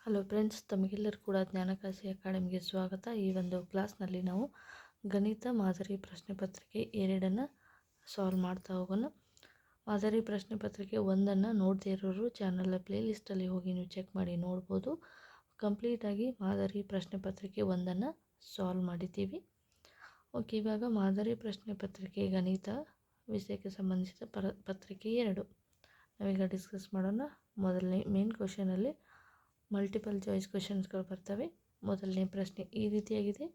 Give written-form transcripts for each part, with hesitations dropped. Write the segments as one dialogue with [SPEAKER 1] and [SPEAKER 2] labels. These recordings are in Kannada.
[SPEAKER 1] ಹಲೋ ಫ್ರೆಂಡ್ಸ್, ತಮಗೆಲ್ಲರೂ ಕೂಡ ಜ್ಞಾನಕಾಶಿ ಅಕಾಡೆಮಿಗೆ ಸ್ವಾಗತ. ಈ ಒಂದು ಕ್ಲಾಸ್ನಲ್ಲಿ ನಾವು ಗಣಿತ ಮಾದರಿ ಪ್ರಶ್ನೆ ಪತ್ರಿಕೆ 2 ಸಾಲ್ವ್ ಮಾಡ್ತಾ ಹೋಗೋಣ. ಮಾದರಿ ಪ್ರಶ್ನೆ ಪತ್ರಿಕೆ 1 ನೋಡದೇ ಇರೋರು ಚಾನಲ್ ಪ್ಲೇಲಿಸ್ಟಲ್ಲಿ ಹೋಗಿ ನೀವು ಚೆಕ್ ಮಾಡಿ ನೋಡ್ಬೋದು. ಕಂಪ್ಲೀಟಾಗಿ ಮಾದರಿ ಪ್ರಶ್ನೆ ಪತ್ರಿಕೆ 1 ಸಾಲ್ವ್ ಮಾಡಿದ್ದೀವಿ. ಓಕೆ, ಇವಾಗ ಮಾದರಿ ಪ್ರಶ್ನೆ ಪತ್ರಿಕೆ ಗಣಿತ ವಿಷಯಕ್ಕೆ ಸಂಬಂಧಿಸಿದ ಪತ್ರಿಕೆ 2 ನಾವೀಗ ಡಿಸ್ಕಸ್ ಮಾಡೋಣ. ಮೊದಲನೇ ಮೇನ್ ಕ್ವಶನಲ್ಲಿ ಮಲ್ಟಿಪಲ್ ಚಾಯ್ಸ್ ಕ್ವೆಶನ್ಸ್ಗಳು ಬರ್ತವೆ. ಮೊದಲನೇ ಪ್ರಶ್ನೆ ಈ ರೀತಿಯಾಗಿದೆ: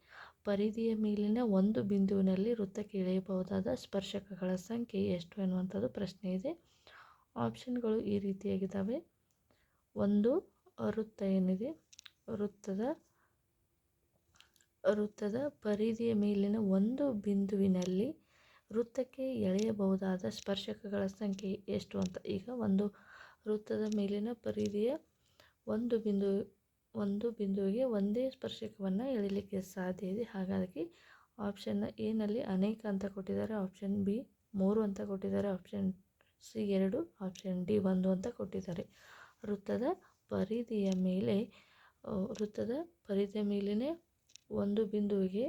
[SPEAKER 1] ಪರಿಧಿಯ ಮೇಲಿನ ಒಂದು ಬಿಂದುವಿನಲ್ಲಿ ವೃತ್ತಕ್ಕೆ ಎಳೆಯಬಹುದಾದ ಸ್ಪರ್ಶಕಗಳ ಸಂಖ್ಯೆ ಎಷ್ಟು ಎನ್ನುವಂಥದ್ದು ಪ್ರಶ್ನೆ ಇದೆ. ಆಪ್ಷನ್ಗಳು ಈ ರೀತಿಯಾಗಿದ್ದಾವೆ. ಒಂದು, ವೃತ್ತ ಏನಿದೆ, ವೃತ್ತದ ಪರಿಧಿಯ ಮೇಲಿನ ಒಂದು ಬಿಂದುವಿನಲ್ಲಿ ವೃತ್ತಕ್ಕೆ ಎಳೆಯಬಹುದಾದ ಸ್ಪರ್ಶಕಗಳ ಸಂಖ್ಯೆ ಎಷ್ಟು ಅಂತ. ಈಗ ಒಂದು ವೃತ್ತದ ಮೇಲಿನ ಪರಿಧಿಯ ಒಂದು ಬಿಂದುವಿಗೆ ಒಂದೇ ಸ್ಪರ್ಶಕವನ್ನು ಎಳಿಲಿಕ್ಕೆ ಸಾಧ್ಯ ಇದೆ. ಹಾಗಾಗಿ ಆಪ್ಷನ್ ಎನಲ್ಲಿ ಅನೇಕ ಅಂತ ಕೊಟ್ಟಿದ್ದಾರೆ, ಆಪ್ಷನ್ ಬಿ 3 ಅಂತ ಕೊಟ್ಟಿದ್ದಾರೆ, ಆಪ್ಷನ್ ಸಿ 2, ಆಪ್ಷನ್ ಡಿ 1 ಅಂತ ಕೊಟ್ಟಿದ್ದಾರೆ. ವೃತ್ತದ ಪರಿಧಿಯ ಮೇಲಿನ ಒಂದು ಬಿಂದುವಿಗೆ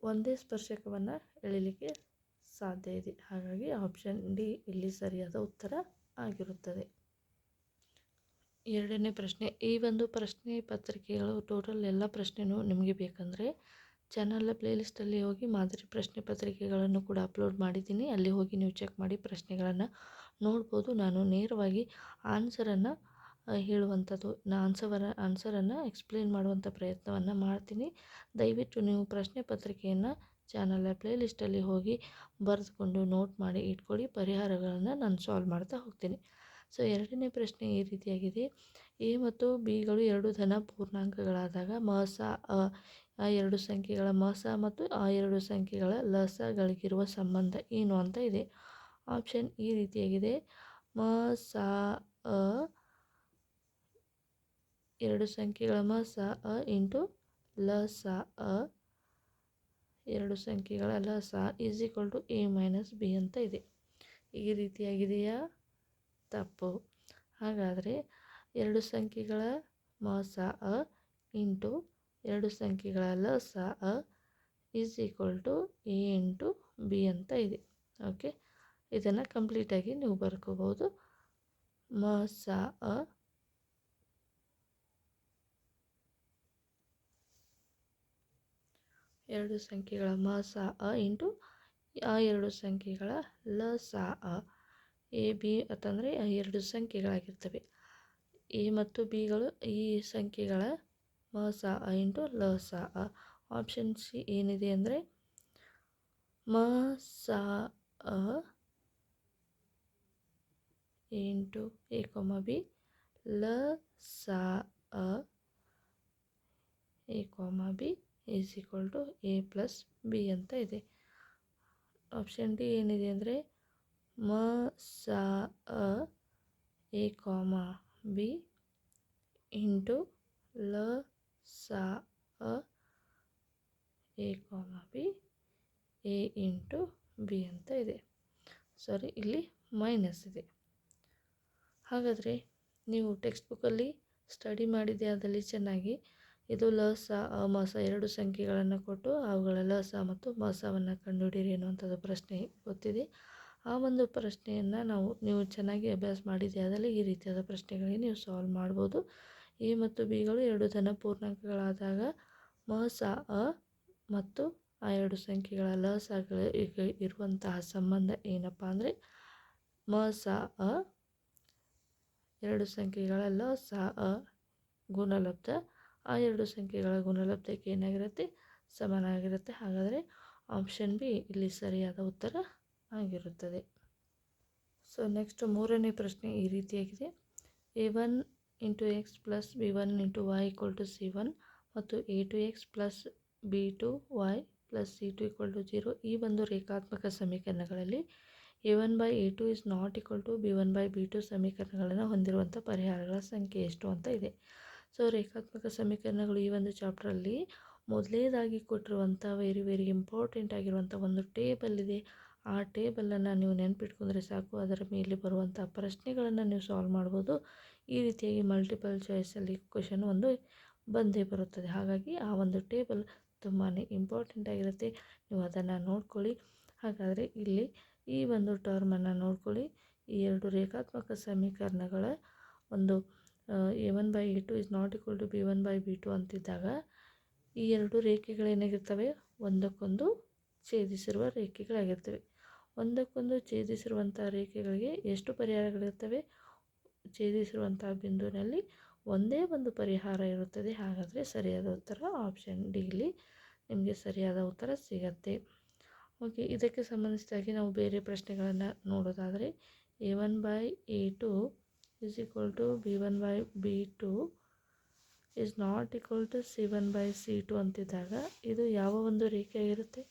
[SPEAKER 1] ಒಂದೇ ಸ್ಪರ್ಶಕವನ್ನು ಎಳಿಲಿಕ್ಕೆ ಸಾಧ್ಯ ಇದೆ. ಹಾಗಾಗಿ ಆಪ್ಷನ್ ಡಿ ಇಲ್ಲಿ ಸರಿಯಾದ ಉತ್ತರ ಆಗಿರುತ್ತದೆ. ಎರಡನೇ ಪ್ರಶ್ನೆ: ಈ ಒಂದು ಪ್ರಶ್ನೆ ಪತ್ರಿಕೆಗಳು ಟೋಟಲ್ ಎಲ್ಲ ಪ್ರಶ್ನೆನೂ ನಿಮಗೆ ಬೇಕಂದರೆ ಚಾನಲ್ ಪ್ಲೇಲಿಸ್ಟಲ್ಲಿ ಹೋಗಿ ಮಾದರಿ ಪ್ರಶ್ನೆ ಪತ್ರಿಕೆಗಳನ್ನು ಕೂಡ ಅಪ್ಲೋಡ್ ಮಾಡಿದ್ದೀನಿ. ಅಲ್ಲಿ ಹೋಗಿ ನೀವು ಚೆಕ್ ಮಾಡಿ ಪ್ರಶ್ನೆಗಳನ್ನು ನೋಡ್ಬೋದು. ನಾನು ನೇರವಾಗಿ ಆನ್ಸರನ್ನು ಹೇಳುವಂಥದ್ದು, ಆನ್ಸರನ್ನು ಎಕ್ಸ್ಪ್ಲೇನ್ ಮಾಡುವಂಥ ಪ್ರಯತ್ನವನ್ನು ಮಾಡ್ತೀನಿ. ದಯವಿಟ್ಟು ನೀವು ಪ್ರಶ್ನೆ ಪತ್ರಿಕೆಯನ್ನು ಚಾನಲ್ ಪ್ಲೇಲಿಸ್ಟಲ್ಲಿ ಹೋಗಿ ಬರೆದುಕೊಂಡು ನೋಟ್ ಮಾಡಿ ಇಟ್ಕೊಳ್ಳಿ. ಪರಿಹಾರಗಳನ್ನು ನಾನು ಸಾಲ್ವ್ ಮಾಡ್ತಾ ಹೋಗ್ತೀನಿ. ಸೊ ಎರಡನೇ ಪ್ರಶ್ನೆ ಈ ರೀತಿಯಾಗಿದೆ: ಎ ಮತ್ತು ಬಿಗಳು ಎರಡು ಧನ ಪೂರ್ಣಾಂಕಗಳಾದಾಗ ಮಸ ಆ ಎರಡು ಸಂಖ್ಯೆಗಳ ಮಸ ಮತ್ತು ಆ ಎರಡು ಸಂಖ್ಯೆಗಳ ಲಸಗಳಿಗಿರುವ ಸಂಬಂಧ ಏನು ಅಂತ ಇದೆ. ಆಪ್ಷನ್ ಈ ರೀತಿಯಾಗಿದೆ: ಮಸ ಎರಡು ಸಂಖ್ಯೆಗಳ ಮಸ ಇಂಟು ಲಸ ಎರಡು ಸಂಖ್ಯೆಗಳ ಲಸ is equal to a minus b ಅಂತ ಇದೆ. ಈ ರೀತಿಯಾಗಿದೆಯಾ? ತಪ್ಪು. ಹಾಗಾದರೆ ಎರಡು ಸಂಖ್ಯೆಗಳ ಮಸ ಇಂಟು ಎರಡು ಸಂಖ್ಯೆಗಳ ಲಸ is equal to a into b ಅಂತ ಇದೆ. ಓಕೆ, ಇದನ್ನು ಕಂಪ್ಲೀಟಾಗಿ ನೀವು ಬರ್ಕೋಬೋದು. ಮಸ ಎರಡು ಸಂಖ್ಯೆಗಳ ಮಸ ಇಂಟು ಆ ಎರಡು ಸಂಖ್ಯೆಗಳ ಲಸ ಎ ಬಿ ಅಂತಂದರೆ ಎರಡು ಸಂಖ್ಯೆಗಳಾಗಿರ್ತವೆ. ಎ ಮತ್ತು ಬಿಗಳು ಈ ಸಂಖ್ಯೆಗಳ ಮಸ ಇಂಟು ಲಸ. ಆಪ್ಷನ್ ಸಿ ಏನಿದೆ ಅಂದರೆ ಮಸ ಇಂಟು ಎ ಬಿ ಲಸ a B is equal to a plus b ಅಂತ ಇದೆ. ಆಪ್ಷನ್ ಡಿ ಏನಿದೆ ಅಂದರೆ ಮಸ ಎ ಬಿ ಇಂಟು ಲಸ a b a into b ಅಂತ ಇದೆ. ಸಾರಿ, ಇಲ್ಲಿ ಮೈನಸ್ ಇದೆ. ಹಾಗಾದರೆ ನೀವು ಟೆಕ್ಸ್ಟ್ ಬುಕ್ಕಲ್ಲಿ ಸ್ಟಡಿ ಮಾಡಿದ್ದೆ ಅದರಲ್ಲಿ ಚೆನ್ನಾಗಿ ಇದು ಲಸ ಮಸ ಎರಡು ಸಂಖ್ಯೆಗಳನ್ನು ಕೊಟ್ಟು ಅವುಗಳ ಲಸ ಮತ್ತು ಮಸವನ್ನು ಕಂಡುಹಿಡಿಯಿರಿ ಎನ್ನುವಂಥದ್ದು ಪ್ರಶ್ನೆ ಗೊತ್ತಿದೆ. ಆ ಒಂದು ಪ್ರಶ್ನೆಯನ್ನು ನೀವು ಚೆನ್ನಾಗಿ ಅಭ್ಯಾಸ ಮಾಡಿದ್ದೆ ಅದರಲ್ಲಿ ಈ ರೀತಿಯಾದ ಪ್ರಶ್ನೆಗಳಿಗೆ ನೀವು ಸಾಲ್ವ್ ಮಾಡ್ಬೋದು. ಎ ಮತ್ತು ಬಿಗಳು ಎರಡು ಧನ ಪೂರ್ಣಾಂಕಗಳಾದಾಗ ಮಸ ಮತ್ತು ಆ ಎರಡು ಸಂಖ್ಯೆಗಳ ಲಸಗಳು ಇರುವಂತಹ ಸಂಬಂಧ ಏನಪ್ಪ ಅಂದರೆ ಮಸ ಎರಡು ಸಂಖ್ಯೆಗಳ ಲಸ ಗುಣಲಬ್ಧ ಆ ಎರಡು ಸಂಖ್ಯೆಗಳ ಗುಣಲಬ್ಧಕ್ಕೆ ಏನಾಗಿರುತ್ತೆ, ಸಮನಾಗಿರುತ್ತೆ. ಹಾಗಾದರೆ ಆಪ್ಷನ್ ಬಿ ಇಲ್ಲಿ ಸರಿಯಾದ ಉತ್ತರ ಆಗಿರುತ್ತದೆ. ಸೊ ನೆಕ್ಸ್ಟ್ ಮೂರನೇ ಪ್ರಶ್ನೆ ಈ ರೀತಿಯಾಗಿದೆ: a1 into x plus b1 into y equal to c1 ಮತ್ತು a2x plus b2y plus c2 equal to 0. ಈ ಒಂದು ರೇಖಾತ್ಮಕ ಸಮೀಕರಣಗಳಲ್ಲಿ a1 by a2 is not equal to b1 by b2 ಸಮೀಕರಣಗಳನ್ನು ಹೊಂದಿರುವಂಥ ಪರಿಹಾರಗಳ ಸಂಖ್ಯೆ ಎಷ್ಟು ಅಂತ ಇದೆ. ಸೊ ರೇಖಾತ್ಮಕ ಸಮೀಕರಣಗಳು ಈ ಒಂದು ಚಾಪ್ಟ್ರಲ್ಲಿ ಮೊದಲೇದಾಗಿ ಕೊಟ್ಟಿರುವಂಥ ವೆರಿ ಇಂಪಾರ್ಟೆಂಟ್ ಆಗಿರುವಂಥ ಒಂದು ಟೇಬಲ್ ಇದೆ. ಆ ಟೇಬಲನ್ನು ನೀವು ನೆನಪಿಟ್ಕೊಂಡ್ರೆ ಸಾಕು. ಅದರ ಮೇಲೆ ಬರುವಂಥ ಪ್ರಶ್ನೆಗಳನ್ನು ನೀವು ಸಾಲ್ವ್ ಮಾಡ್ಬೋದು. ಈ ರೀತಿಯಾಗಿ ಮಲ್ಟಿಪಲ್ ಚಾಯ್ಸಲ್ಲಿ ಕ್ವೆಶನ್ ಒಂದು ಬಂದೇ ಬರುತ್ತದೆ. ಹಾಗಾಗಿ ಆ ಒಂದು ಟೇಬಲ್ ತುಂಬಾ ಇಂಪಾರ್ಟೆಂಟ್ ಆಗಿರುತ್ತೆ. ನೀವು ಅದನ್ನು ನೋಡ್ಕೊಳ್ಳಿ. ಹಾಗಾದರೆ ಇಲ್ಲಿ ಈ ಒಂದು ಟರ್ಮನ್ನು ನೋಡ್ಕೊಳ್ಳಿ. ಈ ಎರಡು ರೇಖಾತ್ಮಕ ಸಮೀಕರಣಗಳ ಒಂದು a1/a2 is not equal to b1/b2 ಅಂತಿದ್ದಾಗ ಈ ಎರಡು ರೇಖೆಗಳೇನಾಗಿರ್ತವೆ, ಒಂದಕ್ಕೊಂದು ಛೇದಿಸಿರುವ ರೇಖೆಗಳಾಗಿರ್ತವೆ. ಒಂದಕ್ಕೊಂದು ಛೇದಿಸಿರುವಂಥ ರೇಖೆಗಳಿಗೆ ಎಷ್ಟು ಪರಿಹಾರಗಳಿರ್ತವೆ? ಛೇದಿಸಿರುವಂಥ ಬಿಂದುವಿನಲ್ಲಿ ಒಂದೇ ಒಂದು ಪರಿಹಾರ ಇರುತ್ತದೆ. ಹಾಗಾದರೆ ಸರಿಯಾದ ಉತ್ತರ ಆಪ್ಷನ್ ಡಿ ಇಲ್ಲಿ ನಿಮಗೆ ಸರಿಯಾದ ಉತ್ತರ ಸಿಗತ್ತೆ. ಓಕೆ, ಇದಕ್ಕೆ ಸಂಬಂಧಿಸಿದಾಗಿ ನಾವು ಬೇರೆ ಪ್ರಶ್ನೆಗಳನ್ನು ನೋಡೋದಾದರೆ a1/a2 is equal to b1/b2 is not equal to c1/c2 ಅಂತಿದ್ದಾಗ ಇದು ಯಾವ ಒಂದು ರೇಖೆ ಆಗಿರುತ್ತೆ?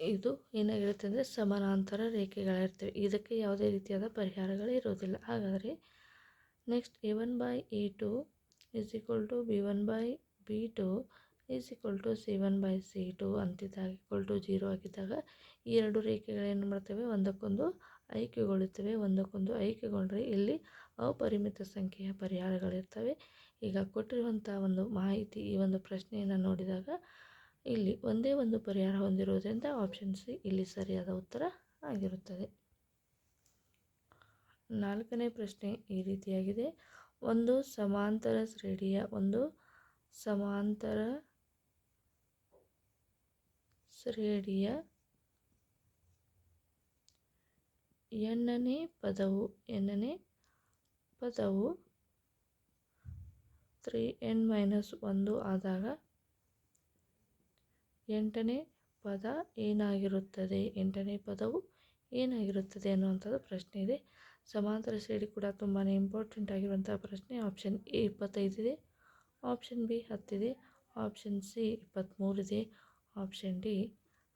[SPEAKER 1] ಇದು ಏನಾಗಿರುತ್ತೆ ಅಂದರೆ ಸಮಾನಾಂತರ ರೇಖೆಗಳಿರ್ತವೆ. ಇದಕ್ಕೆ ಯಾವುದೇ ರೀತಿಯಾದ ಪರಿಹಾರಗಳು ಇರೋದಿಲ್ಲ. ಹಾಗಾದರೆ next a1/a2 is equal to b1/b2 is equal to c1/c2 ಅಂತಿದ್ದಾಗ ಈಕ್ವಲ್ ಟು 0 ಆಗಿದ್ದಾಗ ಈ ಎರಡು ರೇಖೆಗಳೇನು ಮಾಡ್ತವೆ, ಒಂದಕ್ಕೊಂದು ಐಕ್ಯಗೊಳ್ಳುತ್ತವೆ. ಒಂದಕ್ಕೊಂದು ಐಕ್ಯಗೊಂಡ್ರೆ ಇಲ್ಲಿ ಅಪರಿಮಿತ ಸಂಖ್ಯೆಯ ಪರಿಹಾರಗಳಿರ್ತವೆ. ಈಗ ಕೊಟ್ಟಿರುವಂಥ ಒಂದು ಮಾಹಿತಿ, ಈ ಒಂದು ಪ್ರಶ್ನೆಯನ್ನು ನೋಡಿದಾಗ ಇಲ್ಲಿ ಒಂದೇ ಒಂದು ಪರಿಹಾರ ಹೊಂದಿರುವುದರಿಂದ ಆಪ್ಷನ್ ಸಿ ಇಲ್ಲಿ ಸರಿಯಾದ ಉತ್ತರ ಆಗಿರುತ್ತದೆ. 4ನೇ ಪ್ರಶ್ನೆ ಈ ರೀತಿಯಾಗಿದೆ. ಒಂದು ಸಮಾಂತರ ಶ್ರೇಣಿಯ ಎಣ್ಣನೇ ಪದವು 3n-1 ಆದಾಗ 8ನೇ ಪದ ಏನಾಗಿರುತ್ತದೆ? 8ನೇ ಪದವು ಏನಾಗಿರುತ್ತದೆ ಅನ್ನುವಂಥದ್ದು ಪ್ರಶ್ನೆ ಇದೆ. ಸಮಾಂತರ ಶ್ರೇಣಿ ಕೂಡ ತುಂಬಾ ಇಂಪಾರ್ಟೆಂಟ್ ಆಗಿರುವಂಥ ಪ್ರಶ್ನೆ. ಆಪ್ಷನ್ ಎ 25 ಇದೆ, ಆಪ್ಷನ್ ಬಿ 10 ಇದೆ, ಆಪ್ಷನ್ ಸಿ 23 ಇದೆ, ಆಪ್ಷನ್ ಡಿ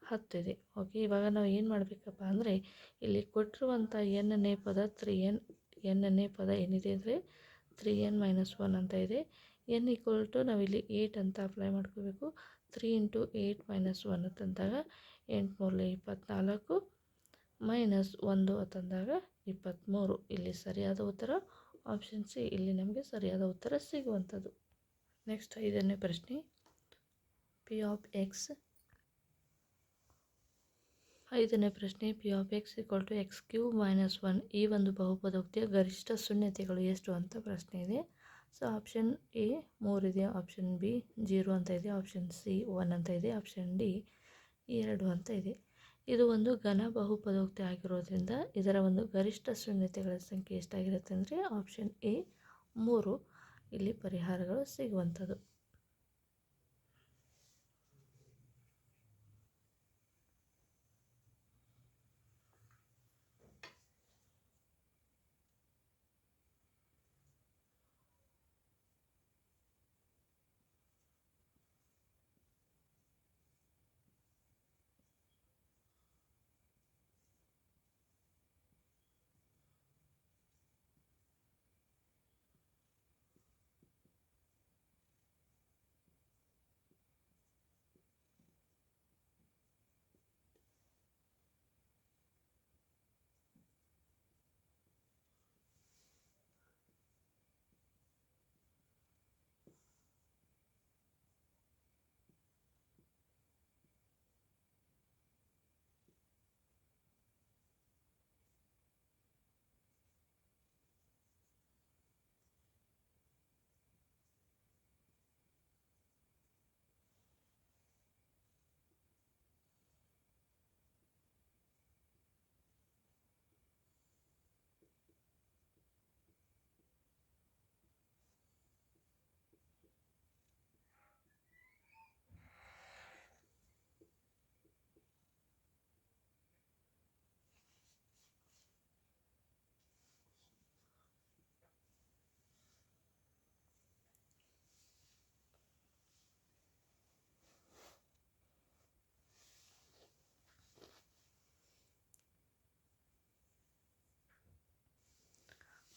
[SPEAKER 1] 10 ಇದೆ. ಓಕೆ, ಇವಾಗ ನಾವು ಏನು ಮಾಡಬೇಕಪ್ಪ ಅಂದರೆ ಇಲ್ಲಿ ಕೊಟ್ಟಿರುವಂಥ ಎನ್ನೇ ಪದ 3n, ಎನ್ನೇ ಪದ ಏನಿದೆ ಅಂದರೆ 3n-1 ಅಂತ ಇದೆ. ಎನ್ ಈಕ್ವಲ್ ಟು ನಾವಿಲ್ಲಿ 8 ಅಂತ ಅಪ್ಲೈ ಮಾಡ್ಕೋಬೇಕು. 3 × 8 - 1 ಅಂತಂದಾಗ 8 3 24 -1 ಅಂತಂದಾಗ 23. ಇಲ್ಲಿ ಸರಿಯಾದ ಉತ್ತರ ಆಪ್ಷನ್ ಸಿ ಇಲ್ಲಿ ನಮಗೆ ಸರಿಯಾದ ಉತ್ತರ ಸಿಗುವಂಥದ್ದು. ನೆಕ್ಸ್ಟ್ 5ನೇ ಪ್ರಶ್ನೆ ಪಿ ಆಫ್ ಎಕ್ಸ್. 5ನೇ ಪ್ರಶ್ನೆ P of x equal to x³ - 1 ಈ ಒಂದು ಬಹುಪದೋಕ್ತಿಯ ಗರಿಷ್ಠ ಶೂನ್ಯತೆಗಳು ಎಷ್ಟು ಅಂತ ಪ್ರಶ್ನೆ ಇದೆ. ಸೊ ಆಪ್ಷನ್ ಎ 3 ಇದೆ, ಆಪ್ಷನ್ ಬಿ 0 ಅಂತ ಇದೆ, ಆಪ್ಷನ್ ಸಿ 1 ಅಂತ ಇದೆ, ಆಪ್ಷನ್ ಡಿ 2 ಅಂತ ಇದೆ. ಇದು ಒಂದು ಘನ ಬಹುಪದೋಕ್ತಿ ಆಗಿರೋದ್ರಿಂದ ಇದರ ಒಂದು ಗರಿಷ್ಠ ಶೂನ್ಯತೆಗಳ ಸಂಖ್ಯೆ ಎಷ್ಟಾಗಿರುತ್ತೆ ಅಂದರೆ ಆಪ್ಷನ್ ಎ 3 ಇಲ್ಲಿ ಪರಿಹಾರಗಳು ಸಿಗುವಂಥದ್ದು.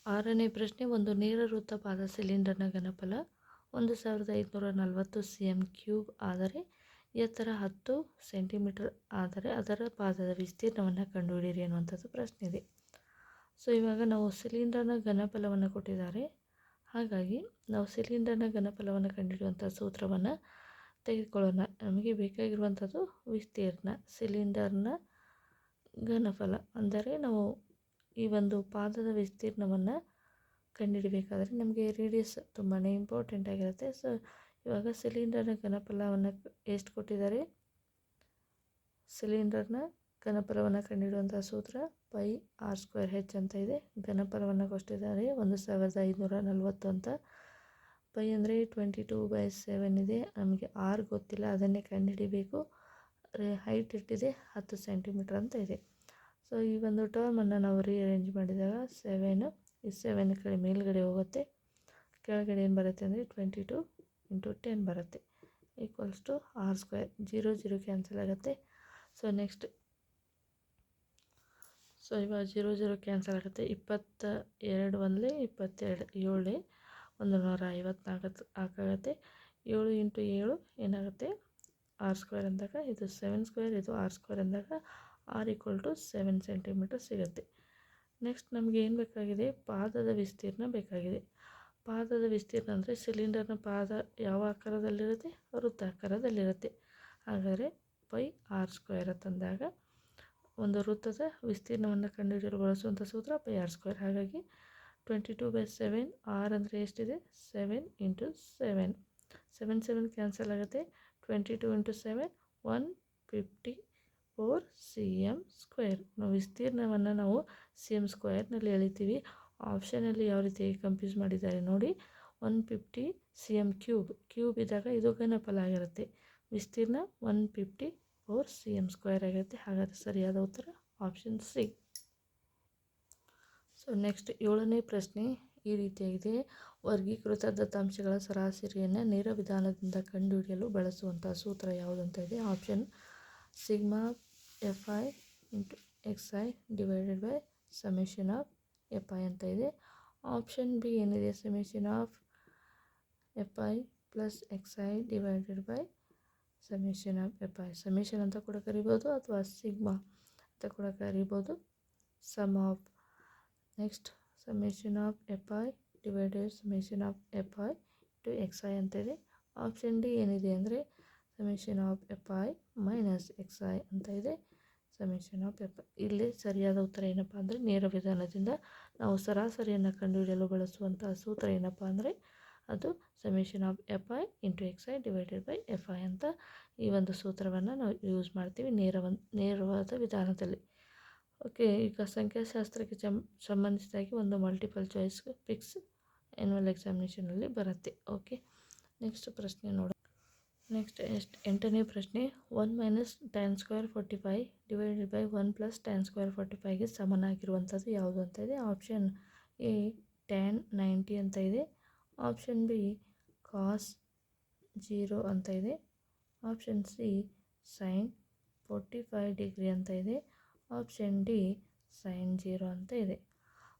[SPEAKER 1] ಆರನೇ ಪ್ರಶ್ನೆ ಒಂದು ನೇರ ವೃತ್ತಪಾದ ಸಿಲಿಂಡರ್ನ ಘನಫಲ 1540 cm³ ಆದರೆ ಎತ್ತರ 10 ಸೆಂಟಿಮೀಟರ್ ಆದರೆ ಅದರ ಪಾದದ ವಿಸ್ತೀರ್ಣವನ್ನು ಕಂಡುಹಿಡಿಯಿರಿ ಅನ್ನುವಂಥದ್ದು ಪ್ರಶ್ನೆ ಇದೆ. ಸೊ ಇವಾಗ ನಾವು ಸಿಲಿಂಡರ್ನ ಘನಫಲವನ್ನು ಕೊಟ್ಟಿದ್ದಾರೆ. ಹಾಗಾಗಿ ನಾವು ಸಿಲಿಂಡರ್ನ ಘನಫಲವನ್ನು ಕಂಡುಹಿಡಿಯುವಂಥ ಸೂತ್ರವನ್ನು ತೆಗೆದುಕೊಳ್ಳೋಣ. ನಮಗೆ ಬೇಕಾಗಿರುವಂಥದ್ದು ವಿಸ್ತೀರ್ಣ, ಸಿಲಿಂಡರ್ನ ಘನಫಲ. ಅಂದರೆ ನಾವು ಈ ಒಂದು ಪಾದದ ವಿಸ್ತೀರ್ಣವನ್ನು ಕಂಡುಹಿಡಬೇಕಾದ್ರೆ ನಮಗೆ ರೇಡಿಯಸ್ ತುಂಬಾ ಇಂಪಾರ್ಟೆಂಟ್ ಆಗಿರುತ್ತೆ. ಸೊ ಇವಾಗ ಸಿಲಿಂಡರ್ನ ಘನಫಲವನ್ನು ಎಷ್ಟು ಕೊಟ್ಟಿದ್ದಾರೆ, ಸಿಲಿಂಡರ್ನ ಘನಫಲವನ್ನು ಕಂಡುಹಿಡುವಂಥ ಸೂತ್ರ πr²h ಅಂತ ಇದೆ. ಘನಫಲವನ್ನು ಕೊಟ್ಟಿದ್ದಾರೆ 1540 ಅಂತ. ಪೈ ಅಂದರೆ 22/7 ಇದೆ. ನಮಗೆ ಆರ್ ಗೊತ್ತಿಲ್ಲ, ಅದನ್ನೇ ಕಂಡುಹಿಡಿಬೇಕು. ಹೈಟ್ ಇಟ್ಟಿದೆ 10 ಸೆಂಟಿಮೀಟರ್ ಅಂತ ಇದೆ. ಸೊ ಈ ಒಂದು ಟರ್ಮನ್ನು ನಾವು ರೀಅರೇಂಜ್ ಮಾಡಿದಾಗ 7 ಈ 7 ಕಡೆ ಮೇಲ್ಗಡೆ ಹೋಗುತ್ತೆ, ಕೆಳಗಡೆ ಏನು ಬರುತ್ತೆ ಅಂದರೆ 22 × 10 ಬರುತ್ತೆ = r². 0 0 ಕ್ಯಾನ್ಸಲ್ ಆಗುತ್ತೆ. ಸೊ ನೆಕ್ಸ್ಟ್ ಇವಾಗ 0 0 ಕ್ಯಾನ್ಸಲ್ ಆಗುತ್ತೆ. 22 1 22 7 154 ಆಗುತ್ತೆ. 7 × 7 ಏನಾಗುತ್ತೆ r² ಅಂದಾಗ ಇದು 7² ಇದು r² ಅಂದಾಗ r = 7 ಸೆಂಟಿಮೀಟರ್ ಸಿಗುತ್ತೆ. ನೆಕ್ಸ್ಟ್ ನಮಗೆ ಏನು ಬೇಕಾಗಿದೆ, ಪಾದದ ವಿಸ್ತೀರ್ಣ ಬೇಕಾಗಿದೆ. ಪಾದದ ವಿಸ್ತೀರ್ಣ ಅಂದರೆ ಸಿಲಿಂಡರ್ನ ಪಾದ ಯಾವ ಆಕಾರದಲ್ಲಿರುತ್ತೆ, ವೃತ್ತಾಕಾರದಲ್ಲಿರುತ್ತೆ. ಹಾಗಾದರೆ πr² ತಂದಾಗ ಒಂದು ವೃತ್ತದ ವಿಸ್ತೀರ್ಣವನ್ನು ಕಂಡುಹಿಡಿಯಲು ಬಳಸುವಂಥ ಸೂತ್ರ πr². ಹಾಗಾಗಿ 22/7 r ಅಂದರೆ ಎಷ್ಟಿದೆ, 7 × 7 7 7 ಕ್ಯಾನ್ಸಲ್ ಆಗುತ್ತೆ. 22 × 7 154 cm². ನಾವು ವಿಸ್ತೀರ್ಣವನ್ನು ನಾವು cm² ಎಳಿತೀವಿ. ಆಪ್ಷನಲ್ಲಿ ಯಾವ ರೀತಿಯಾಗಿ ಕನ್ಫ್ಯೂಸ್ ಮಾಡಿದ್ದಾರೆ ನೋಡಿ. 150 cm³ ಇದ್ದಾಗ ಇದು ಘನಫಲ ಆಗಿರುತ್ತೆ. ವಿಸ್ತೀರ್ಣ 154 cm² ಆಗಿರುತ್ತೆ. ಹಾಗಾದರೆ ಸರಿಯಾದ ಉತ್ತರ ಆಪ್ಷನ್ ಸಿ. ಸೊ ನೆಕ್ಸ್ಟ್ 7ನೇ ಪ್ರಶ್ನೆ ಈ ರೀತಿಯಾಗಿದೆ. ವರ್ಗೀಕೃತ ದತ್ತಾಂಶಗಳ ಸರಾಸರಿಯನ್ನು ನೇರ ವಿಧಾನದಿಂದ ಕಂಡುಹಿಡಿಯಲು ಬಳಸುವಂಥ ಸೂತ್ರ ಯಾವುದು ಅಂತ ಇದೆ. ಆಪ್ಷನ್ σ/fi × xi / f(i) ಅಂತ ಇದೆ. ಆಪ್ಷನ್ ಬಿ ಏನಿದೆ, σ/fi + xi / σ/fi. ಸಮೇಷನ್ ಅಂತ ಕೂಡ ಕರಿಬೋದು ಅಥವಾ ಸಿಗ್ಮಾ ಅಂತ ಕೂಡ ಕರಿಬೋದು. Some of. Next σ/fi / σ/fi × xi ಅಂತ ಇದೆ. ಆಪ್ಷನ್ ಡಿ ಏನಿದೆ ಅಂದರೆ σ/fi - xi ಅಂತ ಇದೆ. σ/fi. ಇಲ್ಲಿ ಸರಿಯಾದ ಉತ್ತರ ಏನಪ್ಪ ಅಂದರೆ ನೇರ ವಿಧಾನದಿಂದ ನಾವು ಸರಾಸರಿಯನ್ನು ಕಂಡುಹಿಡಿಯಲು ಬಳಸುವಂಥ ಸೂತ್ರ ಏನಪ್ಪ ಅಂದರೆ ಅದು σ/fi × xi / fi ಅಂತ ಈ ಒಂದು ಸೂತ್ರವನ್ನು ನಾವು ಯೂಸ್ ಮಾಡ್ತೀವಿ ನೇರವಾದ ವಿಧಾನದಲ್ಲಿ. ಓಕೆ, ಈಗ ಸಂಖ್ಯಾಶಾಸ್ತ್ರಕ್ಕೆ ಸಂಬಂಧಿಸಿದಾಗಿ ಒಂದು ಮಲ್ಟಿಪಲ್ ಚಾಯ್ಸ್ ಫಿಕ್ಸ್ ಆ್ಯನ್ಯುವಲ್ ಎಕ್ಸಾಮಿನೇಷನಲ್ಲಿ ಬರುತ್ತೆ. ಓಕೆ, ನೆಕ್ಸ್ಟ್ ಪ್ರಶ್ನೆ ನೋಡೋಣ. ನೆಕ್ಸ್ಟ್ 8ನೇ ಪ್ರಶ್ನೆ. 1 - tan² 45 / 1 + tan² 45ಗೆ ಸಮನಾಗಿರುವಂಥದ್ದು ಯಾವುದು ಅಂತ ಇದೆ. ಆಪ್ಷನ್ ಎ tan 90 ಅಂತ ಇದೆ. ಆಪ್ಷನ್ ಬಿ cos 0 ಅಂತ ಇದೆ. ಆಪ್ಷನ್ ಸಿ sin 45 ಡಿಗ್ರಿ ಅಂತ ಇದೆ. ಆಪ್ಷನ್ ಡಿ sin 0 ಅಂತ ಇದೆ.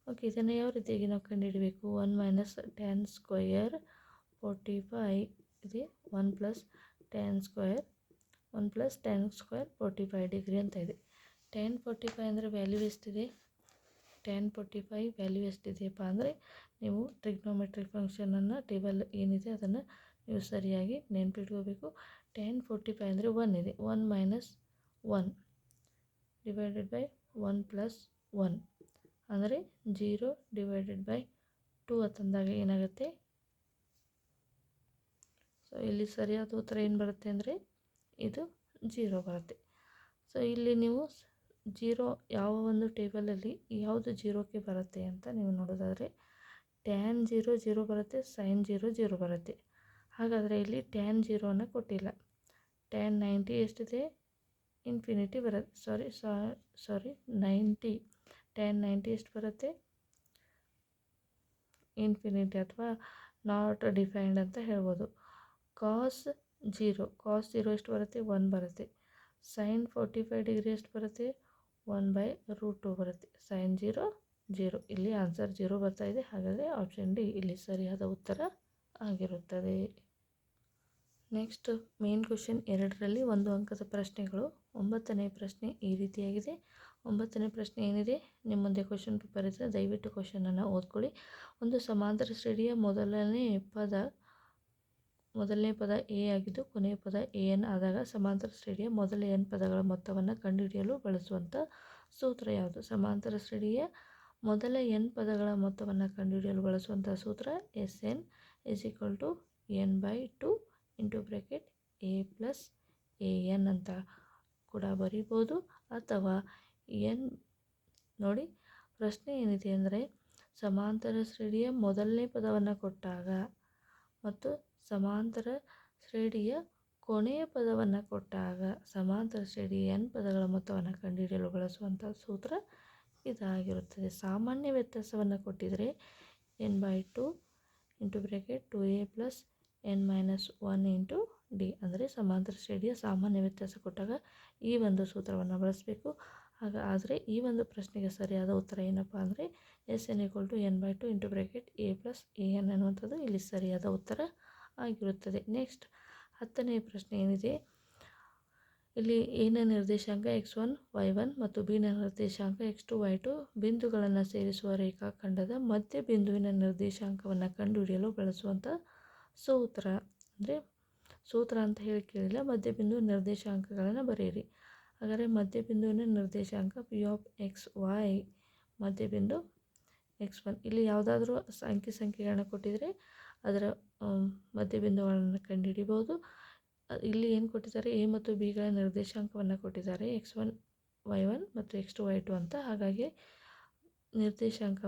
[SPEAKER 1] ಓಕೆ, ಇದನ್ನು ಯಾವ ರೀತಿಯಾಗಿ ನಾವು ಕಂಡುಹಿಡಬೇಕು. 1 - tan² 45 ಇದೆ. 1 + tan² 45 ಡಿಗ್ರಿ ಅಂತ ಇದೆ. tan 45 ಅಂದರೆ ವ್ಯಾಲ್ಯೂ ಎಷ್ಟಿದೆ, tan 45 ವ್ಯಾಲ್ಯೂ ಎಷ್ಟಿದೆಯಪ್ಪ ಅಂದರೆ ನೀವು ಟ್ರಿಗ್ನೋಮೆಟ್ರಿಕ್ ಫಂಕ್ಷನನ್ನು ಟೇಬಲ್ ಏನಿದೆ ಅದನ್ನು ನೀವು ಸರಿಯಾಗಿ ನೆನಪಿಟ್ಕೋಬೇಕು. tan 45 ಅಂದರೆ 1 ಇದೆ. 1 - 1 / 1 + 1 ಅಂದರೆ 0 / 2 ಅಂತಂದಾಗ ಏನಾಗುತ್ತೆ. ಸೊ ಇಲ್ಲಿ ಸರಿಯಾದ ಉತ್ತರ ಏನು ಬರುತ್ತೆ ಅಂದರೆ ಇದು 0 ಬರುತ್ತೆ. ಸೊ ಇಲ್ಲಿ ನೀವು 0 ಯಾವ ಒಂದು ಟೇಬಲಲ್ಲಿ ಯಾವುದು 0ಕ್ಕೆ ಬರುತ್ತೆ ಅಂತ ನೀವು ನೋಡೋದಾದರೆ tan 0 0 ಬರುತ್ತೆ, sin 0 0 ಬರುತ್ತೆ. ಹಾಗಾದರೆ ಇಲ್ಲಿ tan 0 ಕೊಟ್ಟಿಲ್ಲ. tan 90 ಎಷ್ಟಿದೆ, ಇನ್ಫಿನಿಟಿ ಬರುತ್ತೆ. ಸಾರಿ 90. tan 90 ಎಷ್ಟು ಬರುತ್ತೆ, ಇನ್ಫಿನಿಟಿ ಅಥವಾ ನಾಟ್ ಡಿಫೈನ್ಡ್ ಅಂತ ಹೇಳ್ಬೋದು. cos 0 ಎಷ್ಟು ಬರುತ್ತೆ, 1 ಬರುತ್ತೆ. sin 45 ಡಿಗ್ರಿ ಎಷ್ಟು ಬರುತ್ತೆ, 1/√2 ಬರುತ್ತೆ. sin 0 0. ಇಲ್ಲಿ ಆನ್ಸರ್ 0 ಬರ್ತಾ ಇದೆ. ಹಾಗಾದರೆ ಆಪ್ಷನ್ ಡಿ ಇಲ್ಲಿ ಸರಿಯಾದ ಉತ್ತರ ಆಗಿರುತ್ತದೆ. ನೆಕ್ಸ್ಟ್ ಮೇನ್ ಕ್ವೆಶ್ಚನ್ 2ರಲ್ಲಿ 1 ಅಂಕದ ಪ್ರಶ್ನೆಗಳು. 9ನೇ ಪ್ರಶ್ನೆ ಈ ರೀತಿಯಾಗಿದೆ. 9ನೇ ಪ್ರಶ್ನೆ ಏನಿದೆ, ನಿಮ್ಮ ಮುಂದೆ ಕ್ವೆಶ್ಚನ್ ಪೇಪರ್ ಇದ್ದರೆ ದಯವಿಟ್ಟು ಕ್ವೆಶ್ಚನನ್ನು ಓದ್ಕೊಳ್ಳಿ. ಒಂದು ಸಮಾಂತರ ಶ್ರೇಣಿಯ ಮೊದಲನೇ ಪದ ಎ ಆಗಿದ್ದು ಕೊನೆಯ ಪದ ಎನ್ ಆದಾಗ ಸಮಾಂತರ ಶ್ರೇಣಿಯ ಮೊದಲ n ಪದಗಳ ಮೊತ್ತವನ್ನು ಕಂಡುಹಿಡಿಯಲು ಬಳಸುವಂಥ ಸೂತ್ರ ಯಾವುದು? ಸಮಾಂತರ ಶ್ರೇಣಿಯ ಮೊದಲ n ಪದಗಳ ಮೊತ್ತವನ್ನು ಕಂಡುಹಿಡಿಯಲು ಬಳಸುವಂಥ ಸೂತ್ರ SN = n/2 into bracket A plus AN ಅಂತ ಕೂಡ ಬರಿಬೋದು. ಅಥವಾ ನೋಡಿ ಪ್ರಶ್ನೆ ಏನಿದೆ ಅಂದರೆ, ಸಮಾಂತರ ಶ್ರೇಣಿಯ ಮೊದಲನೇ ಪದವನ್ನು ಕೊಟ್ಟಾಗ ಮತ್ತು ಸಮಾಂತರ ಶ್ರೇಣಿಯ ಕೊನೆಯ ಪದವನ್ನು ಕೊಟ್ಟಾಗ ಸಮಾಂತರ ಶ್ರೇಣಿಯ n ಪದಗಳ ಮೊತ್ತವನ್ನು ಕಂಡುಹಿಡಿಯಲು ಬಳಸುವಂಥ ಸೂತ್ರ ಇದಾಗಿರುತ್ತದೆ. ಸಾಮಾನ್ಯ ವ್ಯತ್ಯಾಸವನ್ನು ಕೊಟ್ಟಿದ್ದರೆ n/2 into bracket 2A plus n-1 into D ಅಂದರೆ ಸಮಾಂತರ ಶ್ರೇಣಿಯ ಸಾಮಾನ್ಯ ವ್ಯತ್ಯಾಸ ಕೊಟ್ಟಾಗ ಈ ಒಂದು ಸೂತ್ರವನ್ನು ಬಳಸಬೇಕು. ಆದರೆ ಈ ಒಂದು ಪ್ರಶ್ನೆಗೆ ಸರಿಯಾದ ಉತ್ತರ ಏನಪ್ಪ ಅಂದರೆ SN = n/2 into bracket A plus AN ಅನ್ನುವಂಥದ್ದು ಇಲ್ಲಿ ಸರಿಯಾದ ಉತ್ತರ ಆಗಿರುತ್ತದೆ. ನೆಕ್ಸ್ಟ್ 10ನೇ ಪ್ರಶ್ನೆ ಏನಿದೆ, ಇಲ್ಲಿ ಎನ ನಿರ್ದೇಶಾಂಕ x1 y1 ಮತ್ತು ಬಿನ ನಿರ್ದೇಶಾಂಕ x2 y2 ಬಿಂದುಗಳನ್ನು ಸೇರಿಸುವ ರೇಖಾಖಂಡದ ಮಧ್ಯ ಬಿಂದುವಿನ ನಿರ್ದೇಶಾಂಕವನ್ನು ಕಂಡುಹಿಡಿಯಲು ಬಳಸುವಂಥ ಸೂತ್ರ. ಅಂದರೆ ಸೂತ್ರ ಅಂತ ಹೇಳಿ ಕೇಳಿಲ್ಲ, ಮಧ್ಯಬಿಂದು ನಿರ್ದೇಶಾಂಕಗಳನ್ನು ಬರೆಯಿರಿ. ಹಾಗಾದರೆ ಮಧ್ಯಬಿಂದುವಿನ ನಿರ್ದೇಶಾಂಕ P(x, y) ಮಧ್ಯಬಿಂದು x1. ಇಲ್ಲಿ ಯಾವುದಾದ್ರೂ ಸಂಖ್ಯೆಗಳನ್ನ ಕೊಟ್ಟಿದ್ರೆ ಅದರ ಮಧ್ಯಬಿಂದುಗಳನ್ನು ಕಂಡುಹಿಡಿಬೋದು. ಇಲ್ಲಿ ಏನು ಕೊಟ್ಟಿದ್ದಾರೆ, ಎ ಮತ್ತು ಬಿಗಳ ನಿರ್ದೇಶಾಂಕವನ್ನು ಕೊಟ್ಟಿದ್ದಾರೆ, x1 y1 ಮತ್ತು x2 y2 ಅಂತ. ಹಾಗಾಗಿ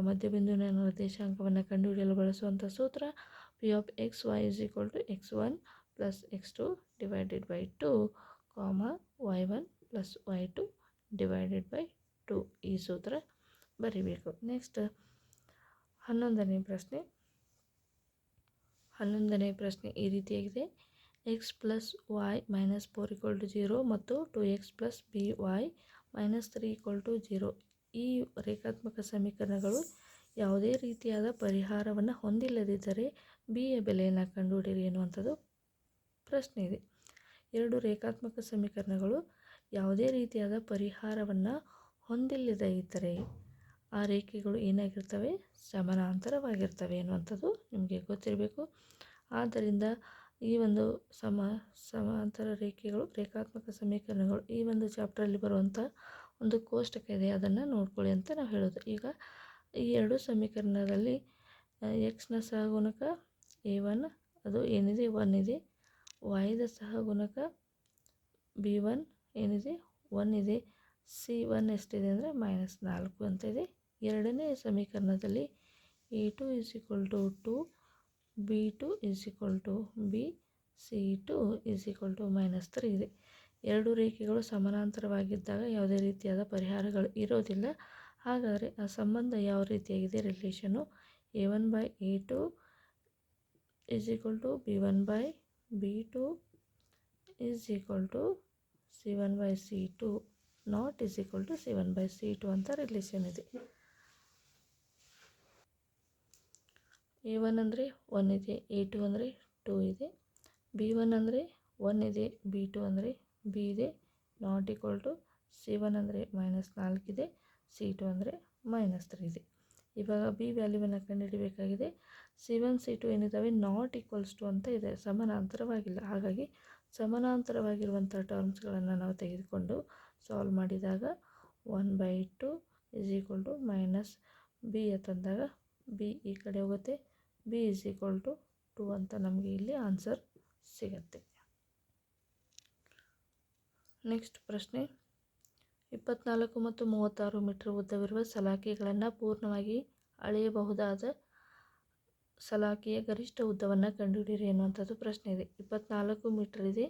[SPEAKER 1] ಮಧ್ಯಬಿಂದುವಿನ ನಿರ್ದೇಶಾಂಕವನ್ನು ಕಂಡುಹಿಡಿಯಲು ಬಳಸುವಂಥ ಸೂತ್ರ P(x, y) = x1 plus x2 divided by 2, y1 plus y2 divided by 2 ಈ ಸೂತ್ರ ಬರಿಬೇಕು. ನೆಕ್ಸ್ಟ್ 11ನೇ ಪ್ರಶ್ನೆ. 11ನೇ ಪ್ರಶ್ನೆ ಈ ರೀತಿಯಾಗಿದೆ. x ಪ್ಲಸ್ y ಮೈನಸ್ 4 = 0 ಮತ್ತು 2x ಪ್ಲಸ್ by ಮೈನಸ್ 3 = 0 ಈ ರೇಖಾತ್ಮಕ ಸಮೀಕರಣಗಳು ಯಾವುದೇ ರೀತಿಯಾದ ಪರಿಹಾರವನ್ನು ಹೊಂದಿಲ್ಲದಿದ್ದರೆ b ಯ ಬೆಲೆಯನ್ನು ಕಂಡುಹಿಡಿಯಿರಿ ಎನ್ನುವಂಥದ್ದು ಪ್ರಶ್ನೆ ಇದೆ. ಎರಡು ರೇಖಾತ್ಮಕ ಸಮೀಕರಣಗಳು ಯಾವುದೇ ರೀತಿಯಾದ ಪರಿಹಾರವನ್ನು ಹೊಂದಿಲ್ಲದೇ ಇದ್ದರೆ ಆ ರೇಖೆಗಳು ಏನಾಗಿರ್ತವೆ, ಸಮಾನಾಂತರವಾಗಿರ್ತವೆ ಎನ್ನುವಂಥದ್ದು ನಿಮಗೆ ಗೊತ್ತಿರಬೇಕು. ಆದ್ದರಿಂದ ಈ ಒಂದು ಸಮಾಂತರ ರೇಖಾತ್ಮಕ ಸಮೀಕರಣಗಳು ಈ ಒಂದು ಚಾಪ್ಟರಲ್ಲಿ ಬರುವಂಥ ಒಂದು ಕೋಷ್ಟಕ ಇದೆ, ಅದನ್ನು ನೋಡ್ಕೊಳ್ಳಿ ಅಂತ ನಾವು ಹೇಳೋದು. ಈಗ ಈ ಎರಡು ಸಮೀಕರಣದಲ್ಲಿ ಎಕ್ಸ್ನ ಸಹಗುಣಕ a1 ಅದು ಏನಿದೆ 1 ಇದೆ, y ದ ಸಹಗುಣಕ b1 ಏನಿದೆ 1 ಇದೆ, c1 ಎಷ್ಟಿದೆ ಅಂದರೆ -4 ಅಂತ ಇದೆ. ಎರಡನೇ ಸಮೀಕರಣದಲ್ಲಿ a2 = 2, b2 = b, c2 = -3 ಇದೆ. ಎರಡು ರೇಖೆಗಳು ಸಮಾನಾಂತರವಾಗಿದ್ದಾಗ ಯಾವುದೇ ರೀತಿಯಾದ ಪರಿಹಾರಗಳು ಇರೋದಿಲ್ಲ. ಹಾಗಾದರೆ ಆ ಸಂಬಂಧ ಯಾವ ರೀತಿಯಾಗಿದೆ, relation a1/a2 = b1/b2 = c1/c2 not c1/c2 ಅಂತ ರಿಲೇಷನ್ ಇದೆ. a1 ಅಂದರೆ 1 ಇದೆ, a2 ಅಂದರೆ 2 ಇದೆ, b1 ಅಂದರೆ 1 ಇದೆ, b2 ಅಂದರೆ b ಇದೆ, ನಾಟ್ c1 ಅಂದರೆ -4 ಇದೆ, c2 ಅಂದರೆ -3 ಇದೆ. ಇವಾಗ ಬಿ ವ್ಯಾಲ್ಯೂವನ್ನು ಕಂಡುಹಿಡಿಯಬೇಕಾಗಿದೆ. c1 c2 ಏನಿದ್ದಾವೆ ನಾಟ್ = ಅಂತ ಇದೆ, ಸಮಾನಾಂತರವಾಗಿಲ್ಲ. ಹಾಗಾಗಿ ಸಮಾನಾಂತರವಾಗಿರುವಂಥ ಟರ್ಮ್ಸ್ಗಳನ್ನು ನಾವು ತೆಗೆದುಕೊಂಡು ಸಾಲ್ವ್ ಮಾಡಿದಾಗ 1/2 - b ತಂದಾಗ b ಈ ಕಡೆ ಹೋಗುತ್ತೆ, b = 2 ಅಂತ ನಮಗೆ ಇಲ್ಲಿ ಆನ್ಸರ್ ಸಿಗುತ್ತೆ. ನೆಕ್ಸ್ಟ್ ಪ್ರಶ್ನೆ. 24 ಮತ್ತು 36 ಮೀಟರ್ ಉದ್ದವಿರುವ ಸಲಾಕೆಗಳನ್ನು ಪೂರ್ಣವಾಗಿ ಅಳೆಯಬಹುದಾದ ಸಲಾಕೆಯ ಗರಿಷ್ಠ ಉದ್ದವನ್ನು ಕಂಡುಹಿಡಿಯಿರಿ ಎನ್ನುವಂಥದ್ದು ಪ್ರಶ್ನೆ ಇದೆ. 24 ಮೀಟರ್ ಇದೆ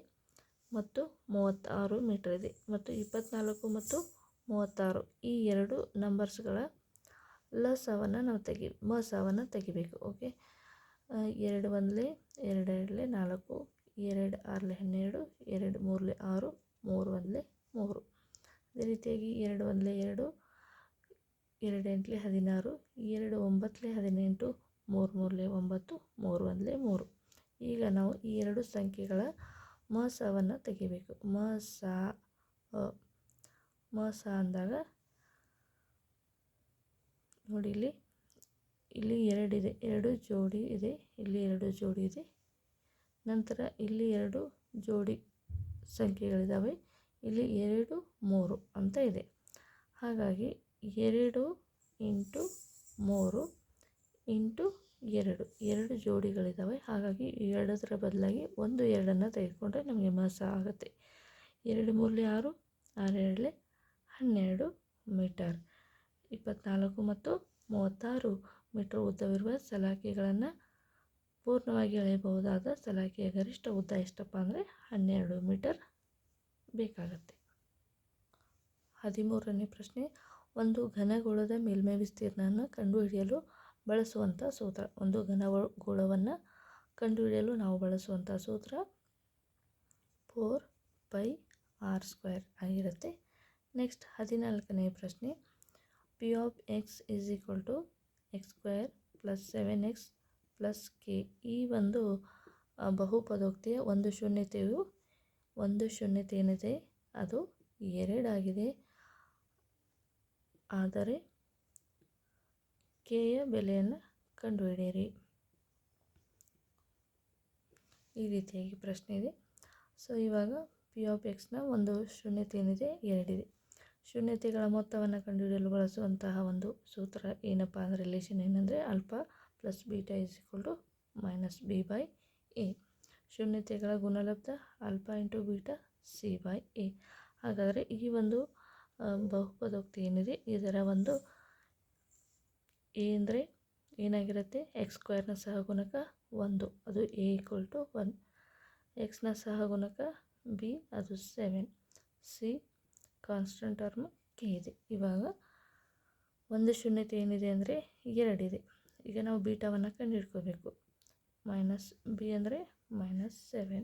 [SPEAKER 1] ಮತ್ತು 36 ಮೀಟರ್ ಇದೆ ಮತ್ತು 24 ಮತ್ತು 36 ಈ ಎರಡು ನಂಬರ್ಸ್ಗಳ ಲಸವನ್ನು ನಾವು ಮಸವನ್ನು ತೆಗಿಬೇಕು. ಓಕೆ, 2 1 2 2 4, 2 6 12, 2 3 6, 3 1 3. ಅದೇ ರೀತಿಯಾಗಿ 2 1 2, 2 8 16, 2 9 18, 3 3 9, 3 1 3. ಈಗ ನಾವು ಈ ಎರಡು ಸಂಖ್ಯೆಗಳ ಮಸವನ್ನು ತೆಗಿಬೇಕು. ಮಸ ಅಂದಾಗ ನೋಡಿ, ಇಲ್ಲಿ 2 ಇದೆ, 2 ಜೋಡಿ ಇದೆ, ಇಲ್ಲಿ 2 ಜೋಡಿ ಇದೆ. ನಂತರ ಇಲ್ಲಿ 2 ಜೋಡಿ ಸಂಖ್ಯೆಗಳಿದ್ದಾವೆ, ಇಲ್ಲಿ 2 3 ಅಂತ ಇದೆ. ಹಾಗಾಗಿ 2 ಇಂಟು 3 ಇಂಟು 2 ಜೋಡಿಗಳಿದ್ದಾವೆ. ಹಾಗಾಗಿ 2 ಬದಲಾಗಿ 1 2 ತೆಗೆದುಕೊಂಡ್ರೆ ನಮಗೆ ಮಸ ಆಗುತ್ತೆ. 2 3 6, 6 2 12 ಮೀಟರ್. 24 ಮತ್ತು 36 ಮೀಟರ್ ಉದ್ದವಿರುವ ಸಲಾಕೆಗಳನ್ನು ಪೂರ್ಣವಾಗಿ ಎಳೆಯಬಹುದಾದ ಸಲಾಕೆಯ ಗರಿಷ್ಠ ಉದ್ದ ಎಷ್ಟಪ್ಪ ಅಂದರೆ 12 ಮೀಟರ್ ಬೇಕಾಗುತ್ತೆ. 13ನೇ ಪ್ರಶ್ನೆ, ಒಂದು ಘನಗೋಳದ ಮೇಲ್ಮೈ ವಿಸ್ತೀರ್ಣವನ್ನು ಕಂಡುಹಿಡಿಯಲು ಬಳಸುವಂಥ ಸೂತ್ರ. ಒಂದು ಘನಗೋಳವನ್ನು ಕಂಡುಹಿಡಿಯಲು ನಾವು ಬಳಸುವಂಥ ಸೂತ್ರ 4πr² ಆಗಿರುತ್ತೆ. ನೆಕ್ಸ್ಟ್ 14ನೇ ಪ್ರಶ್ನೆ, p of x is equal to x² plus 7x plus k. ಈ ಒಂದು ಬಹುಪದೋಕ್ತಿಯ ಒಂದು ಶೂನ್ಯತೆ ಏನಿದೆ ಅದು 2 ಆಗಿದೆ. ಆದರೆ ಕೆಯ ಬೆಲೆಯನ್ನು ಕಂಡುಹಿಡಿಯಿರಿ. ಈ ರೀತಿಯಾಗಿ ಪ್ರಶ್ನೆ ಇದೆ. ಸೊ ಇವಾಗ ಪಿ ಆಫ್ ಎಕ್ಸ್ನ ಒಂದು ಶೂನ್ಯತೆ ಏನಿದೆ 2 ಇದೆ. ಶೂನ್ಯತೆಗಳ ಮೊತ್ತವನ್ನು ಕಂಡುಹಿಡಿಯಲು ಬಳಸುವಂತಹ ಒಂದು ಸೂತ್ರ ಏನಪ್ಪ ಅಂದರೆ ರಿಲೇಷನ್ ಏನಂದರೆ alpha plus beta is equal to -b/a. ಶೂನ್ಯತೆಗಳ ಗುಣಲಬ್ಧ ಆಲ್ಫಾ ಇಂಟು ಬೀಟಾ c/a. ಹಾಗಾದರೆ ಈ ಒಂದು ಬಹುಪದೋಕ್ತಿ ಏನಿದೆ ಇದರ ಒಂದು ಎ ಅಂದರೆ ಏನಾಗಿರುತ್ತೆ, x² ಸಹಗುಣಕ 1, ಅದು a = 1. ಎಕ್ಸ್ನ ಸಹಗುಣಕ b, ಅದು 7. c ಕಾನ್ಸ್ಟೆಂಟ್ ಟರ್ಮ್ k ಇದೆ. ಇವಾಗ ಒಂದು ಶೂನ್ಯತೆ ಏನಿದೆ ಅಂದರೆ 2 ಇದೆ. ಈಗ ನಾವು ಬೀಟಾವನ್ನು ಕಂಡುಹಿಡ್ಕೋಬೇಕು. -b ಅಂದರೆ -7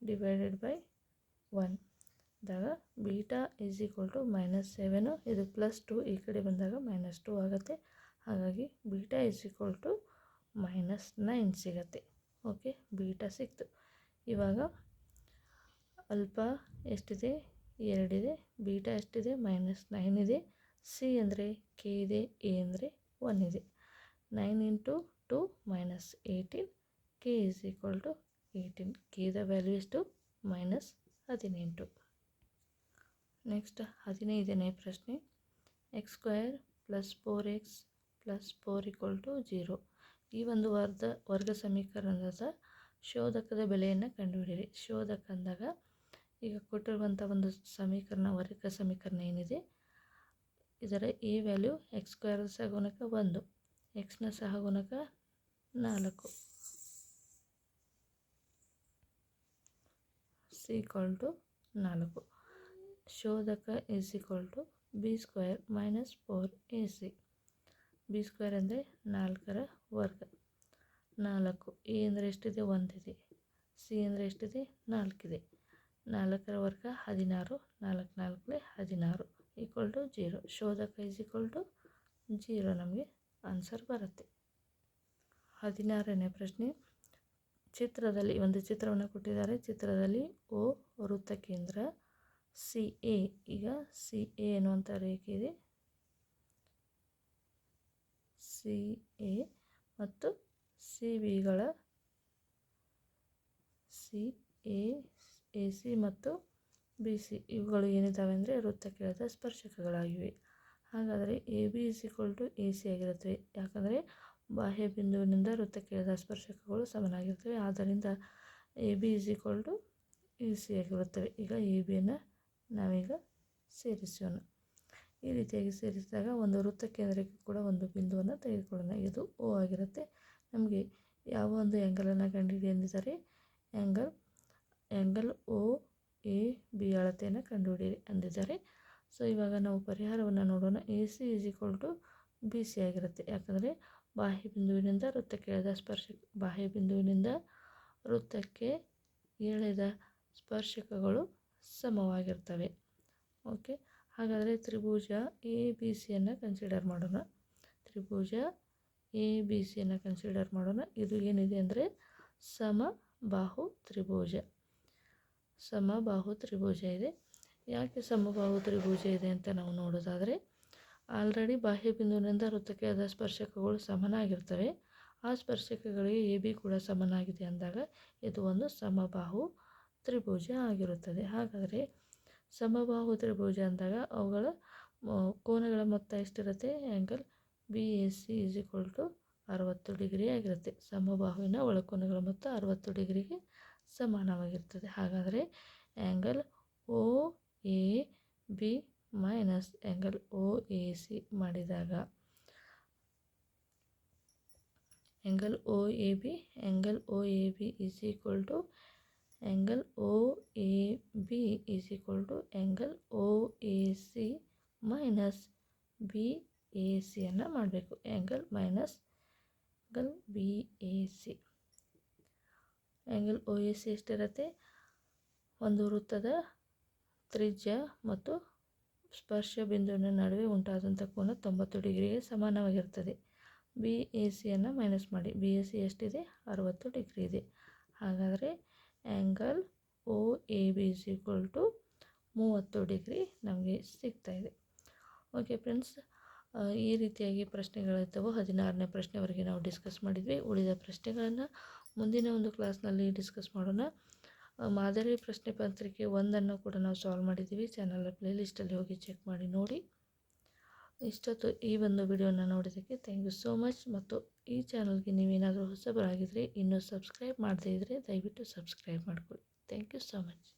[SPEAKER 1] / 1 ಇದ್ದಾಗ ಬೀಟಾ ಈಸ್ ಈಕ್ವಲ್ ಟು -7, ಇದು +2 ಈ ಕಡೆ ಬಂದಾಗ -2 ಆಗುತ್ತೆ. ಹಾಗಾಗಿ ಬೀಟಾ ಈಸ್ ಈಕ್ವಲ್ ಟು -9 ಸಿಗುತ್ತೆ. ಓಕೆ, ಬೀಟಾ ಸಿಕ್ತು. ಇವಾಗ ಅಲ್ಫಾ ಎಷ್ಟಿದೆ, 2 ಇದೆ. ಬೀಟಾ ಎಷ್ಟಿದೆ, -9 ಇದೆ. ಸಿ ಅಂದರೆ k ಇದೆ, ಎ ಅಂದರೆ 1 ಇದೆ. 9 × 2 -18, k ಈಸ್ ಈಕ್ವಲ್ ಟು 18. ಕೆದ ವ್ಯಾಲ್ಯೂ ಎಷ್ಟು, -18. ನೆಕ್ಸ್ಟ್ 15ನೇ ಪ್ರಶ್ನೆ, x² + 4x + 4 = 0. ಈ ಒಂದು ವರ್ಗ ಸಮೀಕರಣದ ಶೋಧಕದ ಬೆಲೆಯನ್ನು ಕಂಡುಹಿಡಿಯಿರಿ. ಶೋಧಕ ಅಂದಾಗ ಈಗ ಕೊಟ್ಟಿರುವಂಥ ಒಂದು ವರ್ಗ ಸಮೀಕರಣ ಏನಿದೆ ಇದರ ಎ ವ್ಯಾಲ್ಯೂ x² ಸಹಗುಣಕ 1, ಎಕ್ಸ್ನ ಸಹಗುಣಕ 4, c = 4. ಶೋಧಕ is equal to b² - 4ac. b² ಅಂದರೆ 4ರ ವರ್ಗ, 4. ಎ ಅಂದರೆ ಎಷ್ಟಿದೆ, 1 ಇದೆ. ಸಿ ಅಂದರೆ ಎಷ್ಟಿದೆ, 4 ಇದೆ. 4ರ ವರ್ಗ 16, 4 4 16 = 0. ಶೋಧಕ ಈಸ್ ಈಕ್ವಲ್ ಟು 0 ನಮಗೆ ಆನ್ಸರ್ ಬರುತ್ತೆ. 16ನೇ ಪ್ರಶ್ನೆ, ಚಿತ್ರದಲ್ಲಿ ಒಂದು ಚಿತ್ರವನ್ನು ಕೊಟ್ಟಿದ್ದಾರೆ. ಚಿತ್ರದಲ್ಲಿ O ವೃತ್ತಕೇಂದ್ರ CA. ಈಗ CA ಎನ್ನುವಂಥ ರೇಖೆ ಇದೆ. CA ಮತ್ತು CBಗಳ AC ಮತ್ತು BC ಇವುಗಳು ಏನಿದ್ದಾವೆ ಅಂದರೆ ವೃತ್ತಕೇಂದ್ರದ ಸ್ಪರ್ಶಕಗಳಾಗಿವೆ. ಹಾಗಾದರೆ AB = AC ಆಗಿರುತ್ತವೆ. ಯಾಕಂದರೆ ಬಾಹ್ಯ ಬಿಂದುವಿನಿಂದ ವೃತ್ತಕೇಂದ್ರದ ಸ್ಪರ್ಶಕಗಳು ಸಮನಾಗಿರ್ತವೆ. ಆದ್ದರಿಂದ AB = AC ಆಗಿರುತ್ತವೆ. ಈಗ ABಯನ್ನು ನಾವೀಗ ಸೇರಿಸೋಣ. ಈ ರೀತಿಯಾಗಿ ಸೇರಿಸಿದಾಗ ಒಂದು ವೃತ್ತಕೇಂದ್ರಕ್ಕೆ ಕೂಡ ಒಂದು ಬಿಂದುವನ್ನು ತೆಗೆದುಕೊಳ್ಳೋಣ. ಇದು O ಆಗಿರುತ್ತೆ. ನಮಗೆ ಯಾವ ಒಂದು ಆ್ಯಂಗಲನ್ನು ಕಂಡುಹಿಡಿ ಎಂದಿದ್ದಾರೆ, ಆ್ಯಂಗಲ್ OAB ಅಳತೆಯನ್ನು ಕಂಡುಹಿಡಿಯಿರಿ ಅಂದಿದ್ದಾರೆ. ಸೊ ಇವಾಗ ನಾವು ಪರಿಹಾರವನ್ನು ನೋಡೋಣ. AC = BC ಆಗಿರುತ್ತೆ. ಯಾಕಂದರೆ ಬಾಹ್ಯ ಬಿಂದುವಿನಿಂದ ವೃತ್ತಕ್ಕೆ ಎಳೆದ ಸ್ಪರ್ಶಕಗಳು ಸಮವಾಗಿರ್ತವೆ. ಓಕೆ, ಹಾಗಾದರೆ ತ್ರಿಭುಜ ABCಯನ್ನು ಕನ್ಸಿಡರ್ ಮಾಡೋಣ. ಇದು ಏನಿದೆ ಅಂದರೆ ಸಮಬಾಹು ತ್ರಿಭುಜ. ಸಮಬಾಹು ತ್ರಿಭುಜ ಇದೆ. ಯಾಕೆ ಸಮಬಾಹು ತ್ರಿಭುಜ ಇದೆ ಅಂತ ನಾವು ನೋಡೋದಾದರೆ, ಆಲ್ರೆಡಿ ಬಾಹ್ಯ ಬಿಂದುವಿನಿಂದ ವೃತ್ತಕ್ಕೆ ಆದ ಸ್ಪರ್ಶಕಗಳು ಸಮನಾಗಿರ್ತವೆ. ಆ ಸ್ಪರ್ಶಕಗಳಿಗೆ ಎ ಬಿ ಕೂಡ ಸಮನಾಗಿದೆ ಅಂದಾಗ ಇದು ಒಂದು ಸಮಬಾಹು ತ್ರಿಭುಜ ಆಗಿರುತ್ತದೆ. ಹಾಗಾದರೆ ಸಮಬಾಹು ತ್ರಿಭುಜ ಅಂದಾಗ ಅವುಗಳ ಕೋನಗಳ ಮೊತ್ತ ಎಷ್ಟಿರುತ್ತೆ? Angle B A C is equal to 60 degree ಆಗಿರುತ್ತೆ. ಸಮಬಾಹುವಿನ ಒಳಕೋನಗಳ ಮೊತ್ತ 60 ಡಿಗ್ರಿಗೆ ಸಮಾನವಾಗಿರ್ತದೆ. ಹಾಗಾದರೆ angle O A B minus angle O A C ಮಾಡಿದಾಗ angle O A B is equal to angle O A B is equal to angle O A C minus B A ಸಿಯನ್ನು ಮಾಡಬೇಕು. Angle minus angle B A C. Angle O A C ಎಷ್ಟಿರುತ್ತೆ? ಒಂದು ವೃತ್ತದ ತ್ರಿಜ್ಯ ಮತ್ತು ಸ್ಪರ್ಶ ಬಿಂದುವಿನ ನಡುವೆ ಉಂಟಾದಂಥ ಕೋನ 90 ಡಿಗ್ರಿಗೆ ಸಮಾನವಾಗಿರ್ತದೆ. ಬಿ ಎ ಸಿಯನ್ನು ಮೈನಸ್ ಮಾಡಿ. ಬಿ ಎ ಸಿ ಎಷ್ಟಿದೆ? 60 ಡಿಗ್ರಿ ಇದೆ. ಹಾಗಾದರೆ angle O A B is equal to 30 degree ನಮಗೆ ಸಿಗ್ತಾಯಿದೆ. ಓಕೆ ಫ್ರೆಂಡ್ಸ್, ಈ ರೀತಿಯಾಗಿ ಪ್ರಶ್ನೆಗಳಿದ್ದವು. 16ನೇ ಪ್ರಶ್ನೆವರೆಗೆ ನಾವು ಡಿಸ್ಕಸ್ ಮಾಡಿದ್ವಿ. ಉಳಿದ ಪ್ರಶ್ನೆಗಳನ್ನು ಮುಂದಿನ ಒಂದು ಕ್ಲಾಸ್ನಲ್ಲಿ ಡಿಸ್ಕಸ್ ಮಾಡೋಣ. ಮಾದರಿ ಪ್ರಶ್ನೆ ಪತ್ರಿಕೆ 1 ಕೂಡ ನಾವು ಸಾಲ್ವ್ ಮಾಡಿದ್ದೀವಿ. ಚಾನಲ್ ಪ್ಲೇಲಿಸ್ಟಲ್ಲಿ ಹೋಗಿ ಚೆಕ್ ಮಾಡಿ ನೋಡಿ. ಇಷ್ಟೊತ್ತು ಈ ಒಂದು ವಿಡಿಯೋನ ನೋಡಿದ್ದಕ್ಕೆ ಥ್ಯಾಂಕ್ ಯು ಸೋ ಮಚ್. ಮತ್ತು ಈ ಚಾನಲ್ಗೆ ನೀವೇನಾದರೂ ಹೊಸಬರಾಗಿದ್ದರೆ ಇನ್ನೂ ಸಬ್ಸ್ಕ್ರೈಬ್ ಮಾಡದೇ ಇದ್ದರೆ ದಯವಿಟ್ಟು ಸಬ್ಸ್ಕ್ರೈಬ್ ಮಾಡಿಕೊಳ್ಳಿ. Thank you so much.